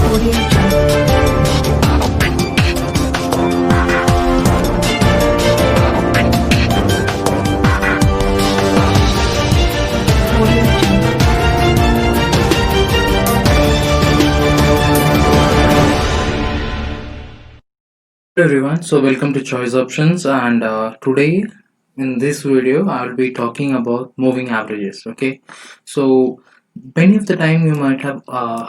Audio Jungle. Audio Jungle. Hello everyone, so welcome to Choice Options, and today in this video I'll be talking about moving averages. Okay, so many of the time you might have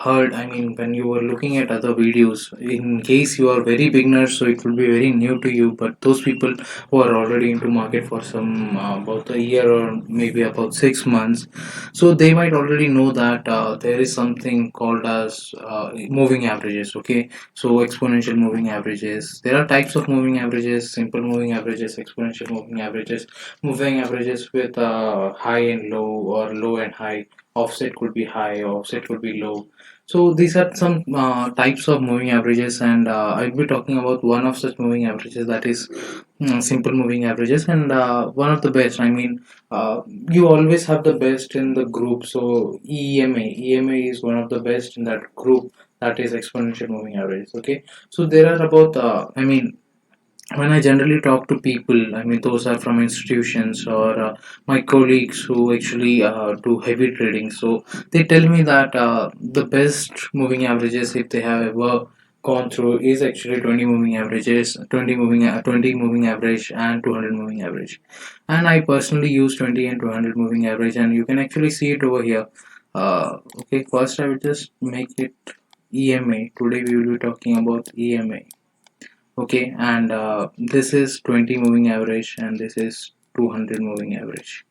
heard, I mean, when you were looking at other videos, in case you are very beginner, so it will be very new to you, but those people who are already into market for some about a year or maybe about 6 months, so they might already know that there is something called as moving averages. Okay, so exponential moving averages, there are types of moving averages: simple moving averages, exponential moving averages with high and low, or low and high. Offset could be high, offset could be low. So these are some types of moving averages, and I'll be talking about one of such moving averages, that is simple moving averages, and one of the best, I mean, you always have the best in the group. So EMA is one of the best in that group, that is exponential moving averages. Okay, so there are about I mean, when I generally talk to people, I mean, those are from institutions or my colleagues who actually do heavy trading. So they tell me that the best moving averages, if they have ever gone through, is actually 20 moving averages, 20 moving average, and 200 moving average. And I personally use 20 and 200 moving average, and you can actually see it over here. Okay, first I will just make it EMA. Today we will be talking about EMA. Okay, and this is 20 moving average, and this is 200 moving average.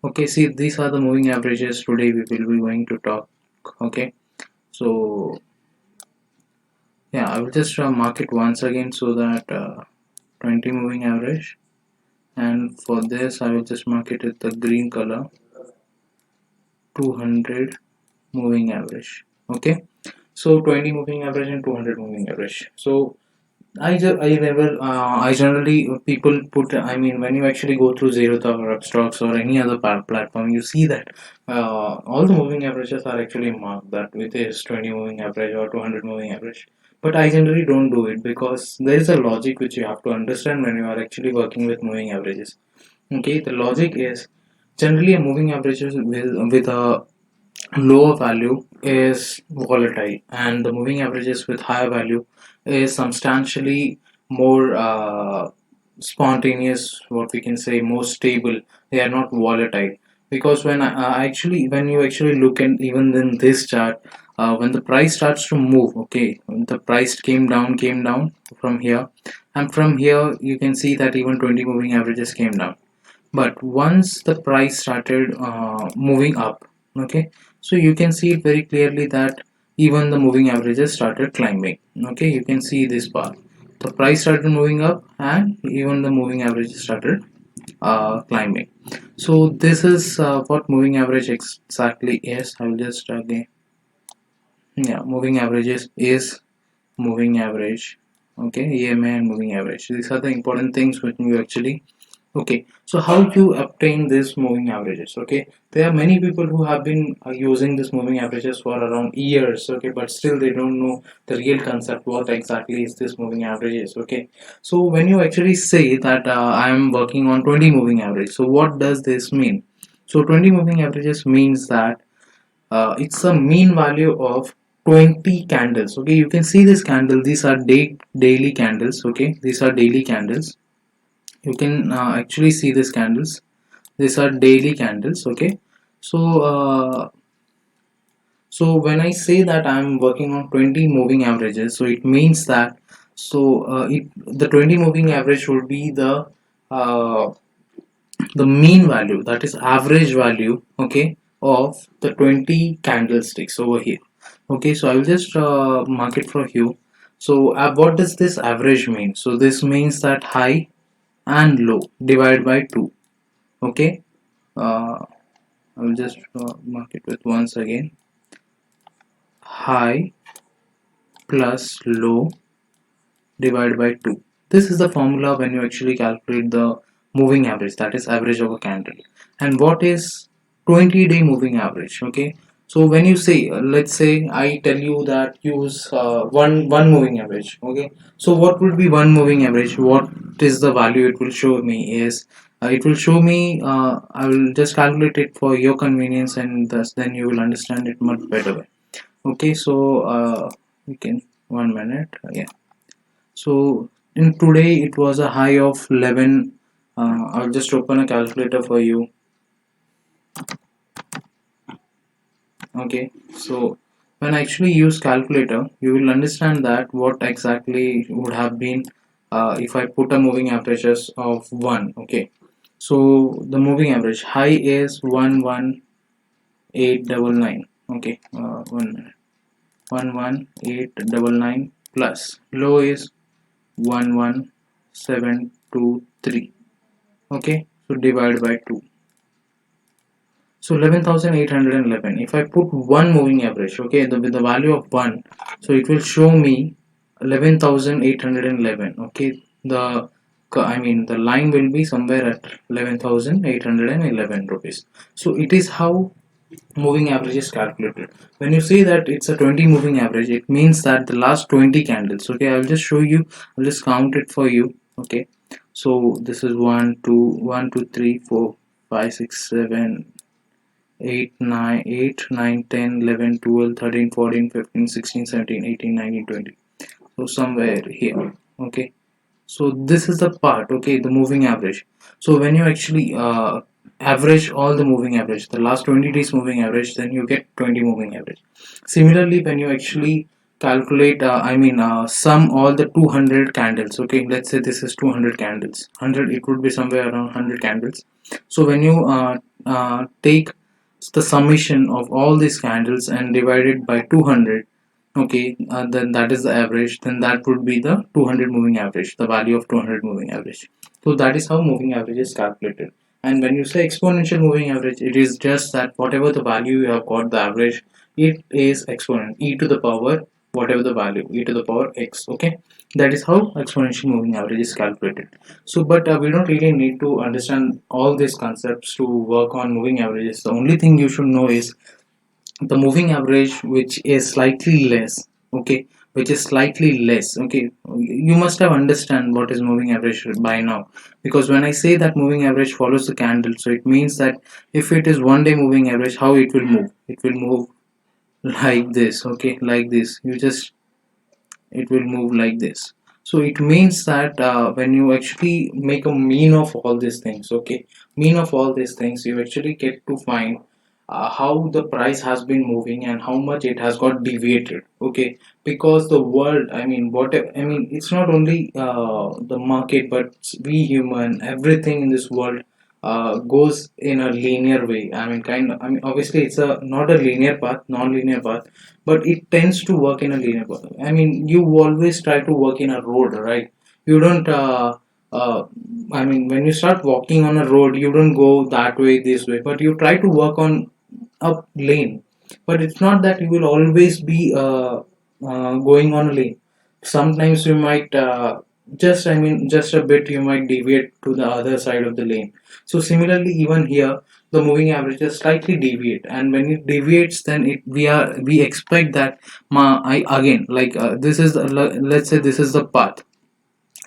Okay, see, these are the moving averages today we will be going to talk. Okay, so yeah, I will just mark it once again, so that 20 moving average, and for this I will just mark it with the green color, 200 moving average. Okay, so 20 moving average and 200 moving average. So I never I generally, people put, I mean, when you actually go through Zerodha or Upstocks or any other platform, you see that all the moving averages are actually marked that with this 20 moving average or 200 moving average. But I generally don't do it, because there is a logic which you have to understand when you are actually working with moving averages. Okay, the logic is, generally a moving average with a lower value is volatile, and the moving averages with higher value is substantially more spontaneous, what we can say, more stable. They are not volatile, because when you actually look at, even in this chart, when the price starts to move, okay, when the price came down from here, and from here you can see that even 20 moving averages came down. But once the price started moving up, okay, so you can see it very clearly that even the moving averages started climbing. Okay, you can see this bar, the price started moving up, and even the moving averages started climbing. So this is what moving average exactly is. I will just again, yeah, moving averages is moving average. Okay, EMA and moving average, these are the important things when you actually. Okay, so how you obtain this moving averages? Okay, there are many people who have been using this moving averages for around years. Okay, but still they don't know the real concept, what exactly is this moving averages. Okay, so when you actually say that I am working on 20 moving average, so what does this mean? So 20 moving averages means that it's a mean value of 20 candles. Okay, you can see this candle, these are daily candles. Okay, these are daily candles. You can actually see these candles, these are daily candles. Okay, so so when I say that I'm working on 20 moving averages, so it means that, so the 20 moving average would be uh, the mean value, that is average value, okay, of the 20 candlesticks over here. Okay, so I will just mark it for you. So what does this average mean? So this means that high and low divided by 2. Okay, uh, I will just mark it with once again, high plus low divided by 2. This is the formula when you actually calculate the moving average, that is average of a candle. And what is 20-day moving average? Okay, So when you say, let's say I tell you that use one moving average, okay. So what would be one moving average? What is the value it will show me is it will show me. I will just calculate it for your convenience, and thus then you will understand it much better way. Okay, so we can 1 minute. Yeah. So in today it was a high of 11. I'll just open a calculator for you. Okay, so when I actually use calculator, you will understand that what exactly would have been if I put a moving averages of 1. Okay, so the moving average high is 11899. Okay, 1 minute. 11899 plus low is 11723. Okay, so divide by 2. So 11,811. If I put one moving average, okay, with the value of 1, so it will show me 11,811. Okay, I mean the line will be somewhere at 11,811 rupees. So it is how moving average is calculated. When you say that it's a 20 moving average, it means that the last 20 candles. Okay, I'll just show you. I'll just count it for you. Okay, so this is 1, 2, 1, 2, 3, 4, 5, 6, 7. 8 9 8 9 10 11 12 13 14 15 16 17 18 19 20. So somewhere here. Okay, so this is the part. Okay, the moving average. So when you actually average all the moving average, the last 20 days moving average, then you get 20 moving average. Similarly, when you actually calculate sum all the 200 candles. Okay, let's say this is 200 candles, 100, it would be somewhere around 100 candles. So when you take the summation of all these candles and divide it by 200, okay, then that is the average, then that would be the 200 moving average, the value of 200 moving average. So that is how moving average is calculated. And when you say exponential moving average, it is just that whatever the value you have got, the average, it is exponent, e to the power whatever the value, e to the power x. Okay, that is how exponential moving average is calculated. So but we don't really need to understand all these concepts to work on moving averages. The only thing you should know is the moving average which is slightly less. Okay, which is slightly less. Okay, you must have understand what is moving average by now, because when I say that moving average follows the candle, so it means that if it is 1 day moving average, how it will move, it will move like this. Okay, like this, you just, it will move like this. So it means that when you actually make a mean of all these things, okay, mean of all these things, you actually get to find how the price has been moving and how much it has got deviated. Okay, because the world, I mean, what I mean, it's not only the market, but we human, everything in this world goes in a linear way. I mean, kind of, I mean, obviously it's a not a linear path, non-linear path, but it tends to work in a linear path. I mean, you always try to work in a road, right? You don't uh, I mean, when you start walking on a road, you don't go that way, this way, but you try to work on a lane. But it's not that you will always be going on a lane. Sometimes you might just, I mean, just a bit, you might deviate to the other side of the lane. So similarly, even here, the moving averages slightly deviate, and when it deviates, then we expect that I again, like this is let's say this is the path.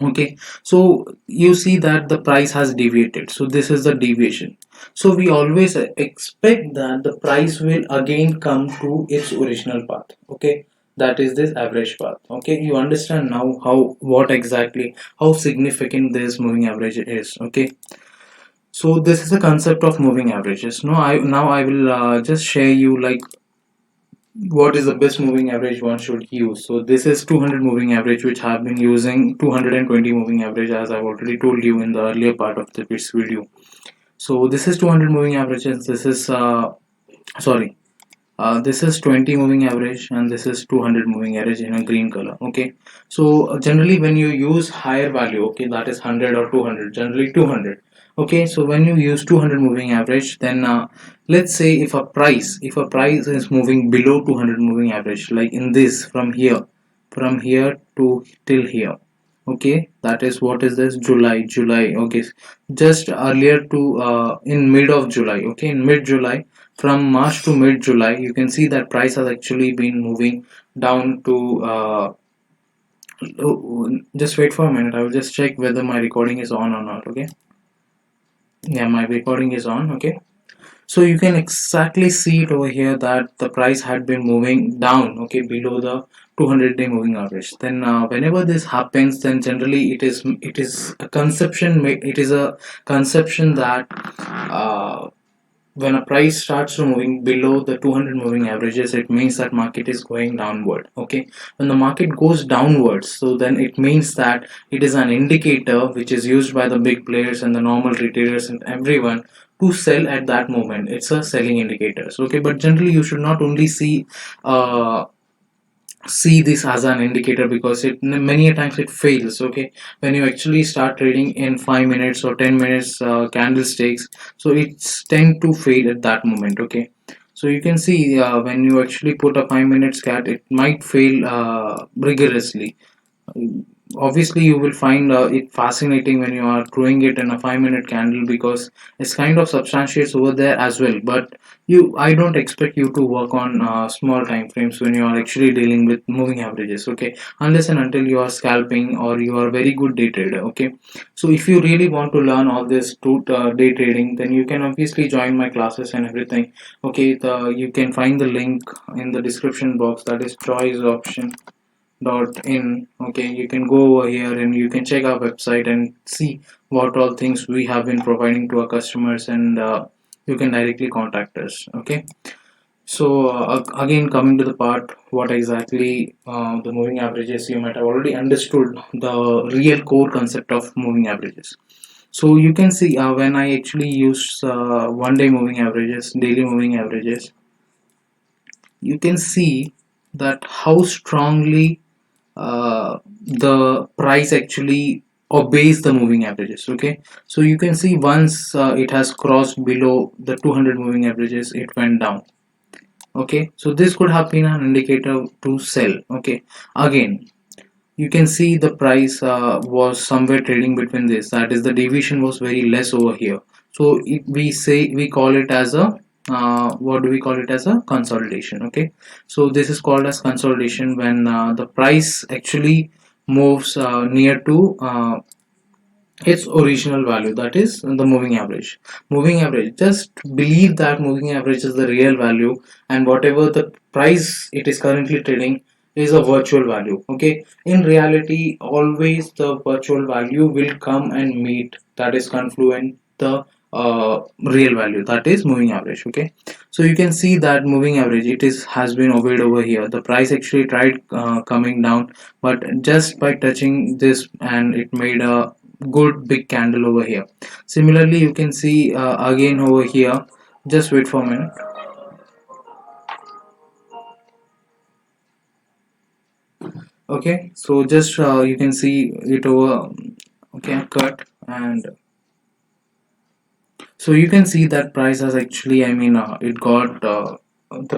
Okay, so you see that the price has deviated, so this is the deviation. So we always expect that the price will again come to its original path. Okay, that is this average path. Okay, you understand now how, what exactly, how significant this moving average is. Okay, so this is the concept of moving averages. Now I will just share you like what is the best moving average one should use. So this is 200 moving average, which I have been using 220 moving average, as I've already told you in the earlier part of this video. So this is 200 moving averages, this is sorry, this is 20 moving average, and this is 200 moving average in a green color. Okay, so generally when you use higher value, okay, that is 100 or 200, generally 200. Okay, so when you use 200 moving average, then let's say if a price is moving below 200 moving average, like in this, from here to till here, Okay, that is, what is this, July, okay, just earlier to in mid of July, okay, in mid July, from March to mid July, you can see that price has actually been moving down to just wait for a minute, I will just check whether my recording is on or not. Okay, yeah, my recording is on. Okay, so you can exactly see it over here that the price had been moving down, okay, below the 200-day moving average. Then whenever this happens, then generally it is a conception, it is a conception that when a price starts to moving below the 200 moving averages, it means that market is going downward. Okay, when the market goes downwards, so then it means that it is an indicator which is used by the big players and the normal retailers and everyone to sell at that moment. It's a selling indicators. Okay, but generally you should not only uh, see this as an indicator, because it many a times it fails. Okay, when you actually start trading in 5 minutes or 10 minutes candlesticks, so it's tend to fade at that moment. Okay, so you can see when you actually put a 5 minutes cat, it might fail rigorously. Obviously you will find it fascinating when you are growing it in a 5 minute candle, because it's kind of substantiates over there as well. But I don't expect you to work on small time frames when you are actually dealing with moving averages. Okay, unless and until you are scalping or you are very good day trader. Okay, so if you really want to learn all this to day trading, then you can obviously join my classes and everything. Okay, you can find the link in the description box, that is choiceoption.in. Okay, you can go over here and you can check our website and see what all things we have been providing to our customers, and you can directly contact us. Okay, so again, coming to the part, what exactly the moving averages, you might have already understood the real core concept of moving averages. So you can see when I actually use 1 day moving averages, daily moving averages, you can see that how strongly the price actually obeys the moving averages. Okay, so you can see once it has crossed below the 200 moving averages, it went down. Okay, so this could have been an indicator to sell. Okay, again, you can see the price was somewhere trading between this, that is, the deviation was very less over here. So we call it as a what do we call it, as a consolidation. Okay, so this is called as consolidation when the price actually moves near to its original value, that is the moving average. Just believe that moving average is the real value, and whatever the price it is currently trading is a virtual value. Okay, in reality always the virtual value will come and meet, that is confluent the real value, that is moving average. Okay, so you can see that moving average, it is has been obeyed over here. The price actually tried coming down, but just by touching this, and it made a good big candle over here. Similarly you can see again over here, just wait for a minute. Okay, so just you can see it over. Okay, cut, and so you can see that price has actually, I mean, it got the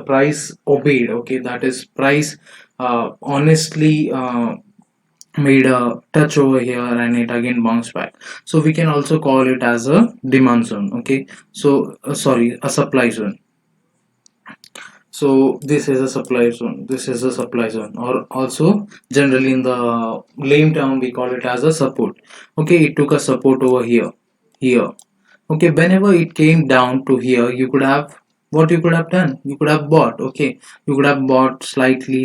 price obeyed. Okay, that is, price honestly made a touch over here and it again bounced back. So we can also call it as a demand zone. Okay, so sorry, a supply zone. So this is a supply zone, this is a supply zone, or also generally in the lame term we call it as a support. Okay, it took a support over here. Okay, whenever it came down to here, you could have, what you could have done, you could have bought. Okay, you could have bought slightly,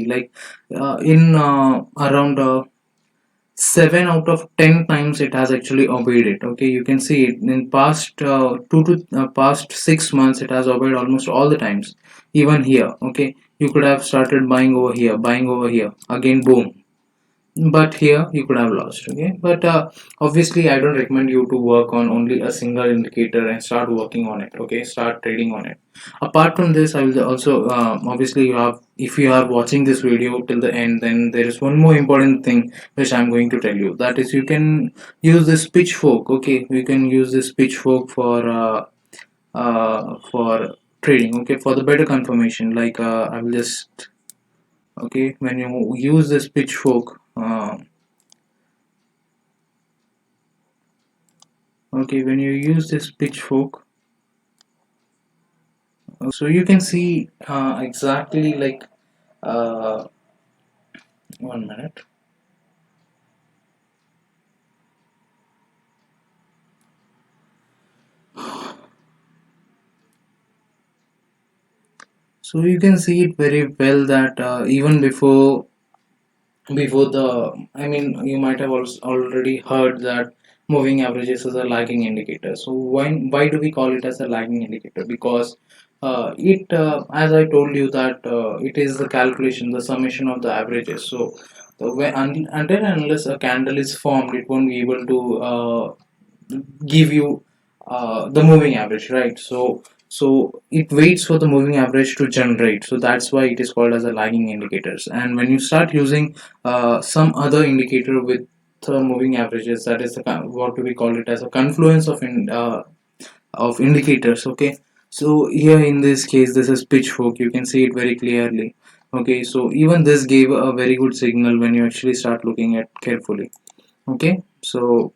like in around 7 out of 10 times it has actually obeyed it. Okay, you can see it in past 6 months, it has obeyed almost all the times. Even here, okay, you could have started buying over here, buying over here, again boom, but here you could have lost. Okay, but obviously I don't recommend you to work on only a single indicator and start working on it. Okay, start trading on it. Apart from this, I will also obviously you have, if you are watching this video till the end, then there is one more important thing which I'm going to tell you, that is, you can use this pitchfork. Okay, you can use this pitchfork for trading. Okay, for the better confirmation, I will just, okay, when you use this pitchfork, Okay, when you use this pitchfork, so you can see exactly like uh, 1 minute. So you can see it very well that even before the, I mean, you might have also already heard that moving averages is a lagging indicator. So why do we call it as a lagging indicator? Because it as I told you that it is the calculation, the summation of the averages. So until and unless a candle is formed, it won't be able to give you the moving average, right? So it waits for the moving average to generate, so that's why it is called as a lagging indicators. And when you start using some other indicator with moving averages, that is the what do we call it as a confluence of indicators. Okay, so here in this case this is pitchfork, you can see it very clearly. Okay, so even this gave a very good signal when you actually start looking at carefully. Okay, so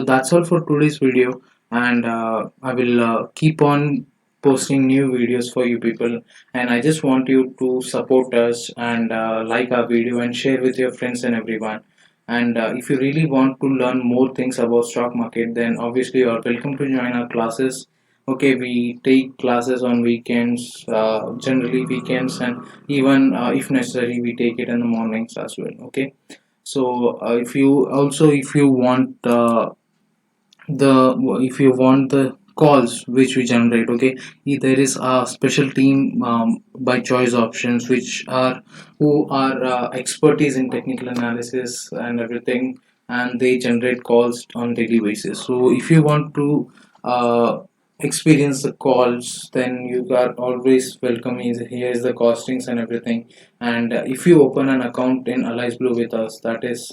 that's all for today's video, and I will keep on posting new videos for you people. And I just want you to support us and like our video and share with your friends and everyone. And if you really want to learn more things about stock market, then obviously you are welcome to join our classes. Okay, we take classes on weekends, generally weekends, and even if necessary we take it in the mornings as well. Okay, so if you want the if you want the calls which we generate, okay, there is a special team by choice options which are who are expertise in technical analysis and everything, and they generate calls on daily basis. So if you want to uh, experience the calls, then you are always welcome. Here is the costings and everything. And if you open an account in Allies Blue with us, that is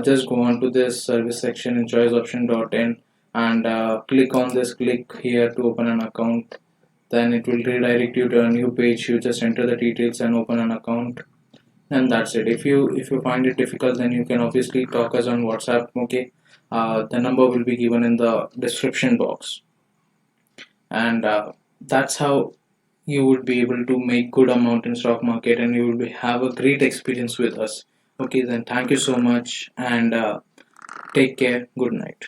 just go on to this service section in choiceoption.in and click on this click here to open an account. Then it will redirect you to a new page. You just enter the details and open an account, and that's it. If you find it difficult, then you can obviously talk us on WhatsApp. Okay, the number will be given in the description box. And that's how you would be able to make good amount in stock market, and you will have a great experience with us. Okay, then thank you so much, and take care. Good night.